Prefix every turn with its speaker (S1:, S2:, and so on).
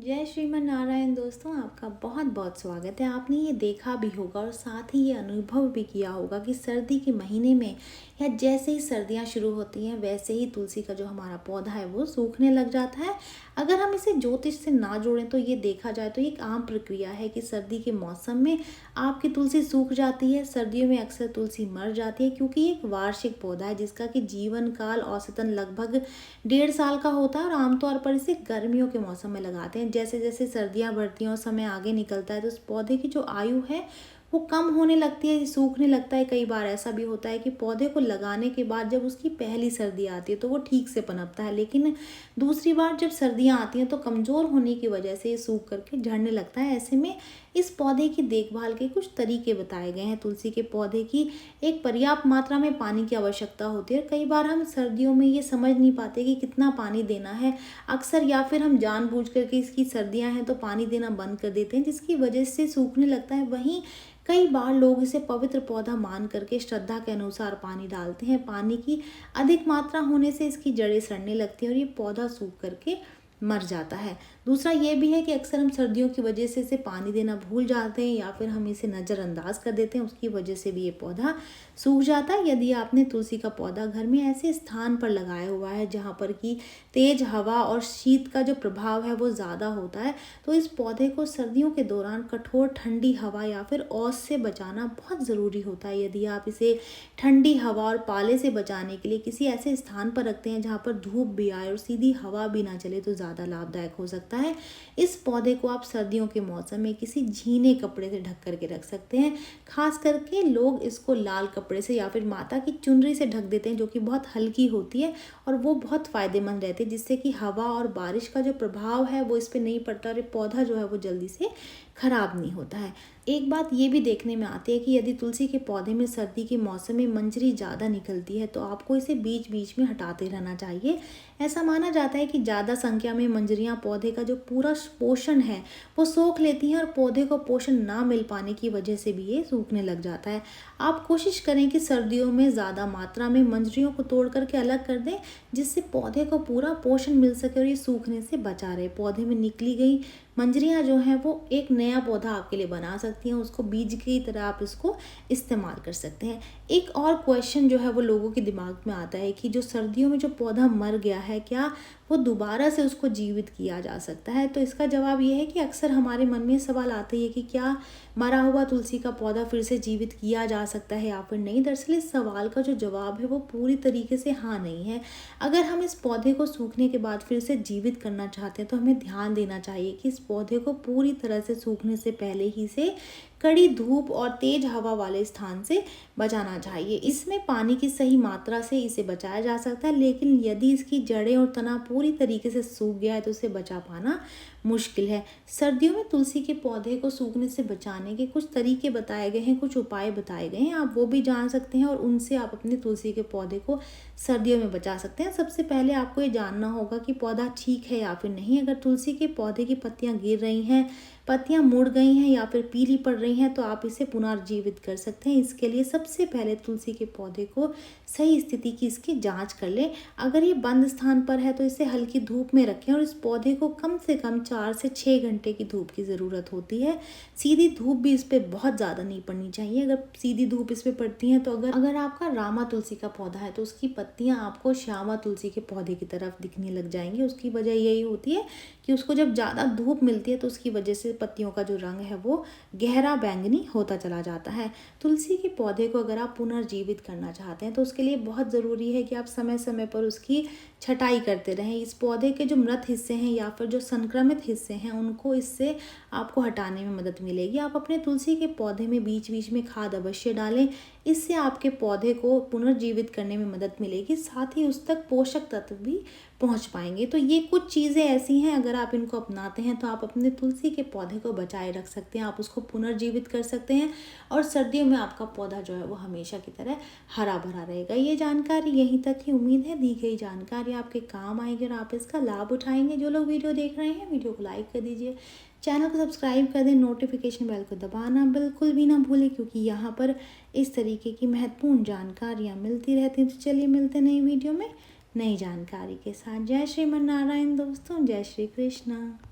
S1: जय श्रीमन नारायण दोस्तों, आपका बहुत बहुत स्वागत है। आपने ये देखा भी होगा और साथ ही ये अनुभव भी किया होगा कि सर्दी के महीने में या जैसे ही सर्दियाँ शुरू होती हैं वैसे ही तुलसी का जो हमारा पौधा है वो सूखने लग जाता है। अगर हम इसे ज्योतिष से ना जोड़ें तो ये देखा जाए तो ये एक आम प्रक्रिया है कि सर्दी के मौसम में आपकी तुलसी सूख जाती है। सर्दियों में अक्सर तुलसी मर जाती है क्योंकि ये एक वार्षिक पौधा है जिसका कि जीवन काल औसतन लगभग 1.5 साल का होता है और आमतौर पर इसे गर्मियों के मौसम में लगाते हैं। जैसे जैसे सर्दियाँ बढ़ती हैं और समय आगे निकलता है तो उस पौधे की जो आयु है वो कम होने लगती है, सूखने लगता है। कई बार ऐसा भी होता है कि पौधे को लगाने के बाद जब उसकी पहली सर्दी आती है तो वो ठीक से पनपता है, लेकिन दूसरी बार जब सर्दियाँ आती हैं तो कमज़ोर होने की वजह से ये सूख करके झड़ने लगता है। ऐसे में इस पौधे की देखभाल के कुछ तरीके बताए गए हैं। तुलसी के पौधे की एक पर्याप्त मात्रा में पानी की आवश्यकता होती है। कई बार हम सर्दियों में ये समझ नहीं पाते कि कितना पानी देना है अक्सर, या फिर हम जानबूझ करके इसकी सर्दियां हैं तो पानी देना बंद कर देते हैं जिसकी वजह से सूखने लगता है। वहीं कई बार लोग इसे पवित्र पौधा मान करके श्रद्धा के अनुसार पानी डालते हैं। पानी की अधिक मात्रा होने से इसकी जड़ें सड़ने लगती हैं और ये पौधा सूख करके मर जाता है। दूसरा ये भी है कि अक्सर हम सर्दियों की वजह से इसे पानी देना भूल जाते हैं या फिर हम इसे नज़रअंदाज कर देते हैं, उसकी वजह से भी ये पौधा सूख जाता है। यदि आपने तुलसी का पौधा घर में ऐसे स्थान पर लगाया हुआ है जहाँ पर कि तेज हवा और शीत का जो प्रभाव है वो ज़्यादा होता है तो इस पौधे को सर्दियों के दौरान कठोर ठंडी हवा या फिर ओस से बचाना बहुत ज़रूरी होता है। यदि आप इसे ठंडी हवा और पाले से बचाने के लिए किसी ऐसे स्थान पर रखते हैं जहाँ पर धूप भी आए और सीधी हवा भी ना चले तो ज़्यादा लाभदायक हो सकता है। इस पौधे को आप सर्दियों के मौसम में किसी झीने कपड़े से ढक करके रख सकते हैं। खास करके लोग इसको लाल कपड़े से या फिर माता की चुनरी से ढक देते हैं जो कि बहुत हल्की होती है और वो बहुत फायदेमंद रहती है, जिससे कि हवा और बारिश का जो प्रभाव है वो इस पर नहीं पड़ता और ये पौधा जो है वो जल्दी से खराब नहीं होता है। एक बात ये भी देखने में आती है कि यदि तुलसी के पौधे में सर्दी के मौसम में मंजरी ज़्यादा निकलती है तो आपको इसे बीच बीच में हटाते रहना चाहिए। ऐसा माना जाता है कि ज़्यादा संख्या में मंजरियाँ पौधे का जो पूरा पोषण है वो सोख लेती हैं और पौधे को पोषण ना मिल पाने की वजह से भी ये सूखने लग जाता है। आप कोशिश करें कि सर्दियों में ज़्यादा मात्रा में मंजरियों को तोड़ करके अलग कर दें जिससे पौधे को पूरा पोषण मिल सके और ये सूखने से बचा रहे। पौधे में निकली गई मंजरियाँ जो हैं वो एक नया पौधा आपके लिए बना सकती हैं, उसको बीज की तरह आप इसको इस्तेमाल कर सकते हैं। एक और क्वेश्चन जो है वो लोगों के दिमाग में आता है कि जो सर्दियों में जो पौधा मर गया है क्या वो दोबारा से उसको जीवित किया जा सकता है। तो इसका जवाब ये है कि अक्सर हमारे मन में सवाल आता है कि क्या मरा हुआ तुलसी का पौधा फिर से जीवित किया जा सकता है या फिर नहीं। दरअसल इस सवाल का जो जवाब है वो पूरी तरीके से हाँ नहीं है। अगर हम इस पौधे को सूखने के बाद फिर से जीवित करना चाहते हैं तो हमें ध्यान देना चाहिए कि इस पौधे को पूरी तरह से सूखने से पहले ही से कड़ी धूप और तेज हवा वाले स्थान से बचाना चाहिए। इसमें पानी की सही मात्रा से इसे बचाया जा सकता है, लेकिन यदि इसकी जड़ें और तना पूरी तरीके से सूख गया है तो उसे बचा पाना मुश्किल है। सर्दियों में तुलसी के पौधे को सूखने से बचाने के कुछ तरीके बताए गए हैं, कुछ उपाय बताए गए हैं, आप वो भी जान सकते हैं और उनसे आप अपने तुलसी के पौधे को सर्दियों में बचा सकते हैं। सबसे पहले आपको ये जानना होगा कि पौधा ठीक है या फिर नहीं। अगर तुलसी के पौधे की पत्तियां गिर रही हैं, पत्तियां मुड़ गई हैं या फिर पीली पड़ रही हैं तो आप इसे पुनर्जीवित कर सकते हैं। इसके लिए सबसे पहले तुलसी के पौधे को सही स्थिति की इसकी जांच कर लें। अगर ये बंद स्थान पर है तो इसे हल्की धूप में रखें और इस पौधे को कम से कम 4 से 6 घंटे की धूप की ज़रूरत होती है। सीधी धूप भी इस पर बहुत ज़्यादा नहीं पड़नी चाहिए। अगर सीधी धूप इस पर पड़ती है तो अगर आपका रामा तुलसी का पौधा है तो उसकी पत्तियां आपको श्यामा तुलसी के पौधे की तरफ दिखने लग जाएंगी। उसकी वजह यही होती है कि उसको जब ज़्यादा धूप मिलती है तो उसकी वजह से पत्तियों का जो रंग है वो गहरा बैंगनी होता चला जाता है। तुलसी के पौधे को अगर आप पुनर्जीवित करना चाहते हैं तो उसके लिए बहुत ज़रूरी है कि आप समय समय पर उसकी छटाई करते रहें। इस पौधे के जो मृत हिस्से हैं या फिर जो संक्रमित हिस्से हैं उनको इससे आपको हटाने में मदद मिलेगी। आप अपने तुलसी के पौधे में बीच बीच में खाद अवश्य डालें, इससे आपके पौधे को पुनर्जीवित करने में मदद मिलेगी, साथ ही उस तक पोषक तत्व भी पहुंच पाएंगे। तो ये कुछ चीज़ें ऐसी हैं, अगर आप इनको अपनाते हैं तो आप अपने तुलसी के पौधे को बचाए रख सकते हैं, आप उसको पुनर्जीवित कर सकते हैं और सर्दियों में आपका पौधा जो है वो हमेशा की तरह हरा भरा रहेगा। ये जानकारी यहीं तक ही। उम्मीद है दी गई जानकारी आपके काम आएगी और आप इसका लाभ उठाएंगे। जो लोग वीडियो देख रहे हैं वीडियो को लाइक कर दीजिए, चैनल को सब्सक्राइब कर दें, नोटिफिकेशन बेल को दबाना बिल्कुल भी ना भूलें क्योंकि यहाँ पर इस तरीके की महत्वपूर्ण जानकारियाँ मिलती रहती हैं। तो चलिए मिलते हैं नई वीडियो में नई जानकारी के साथ। जय श्रीमन नारायण दोस्तों, जय श्री कृष्णा।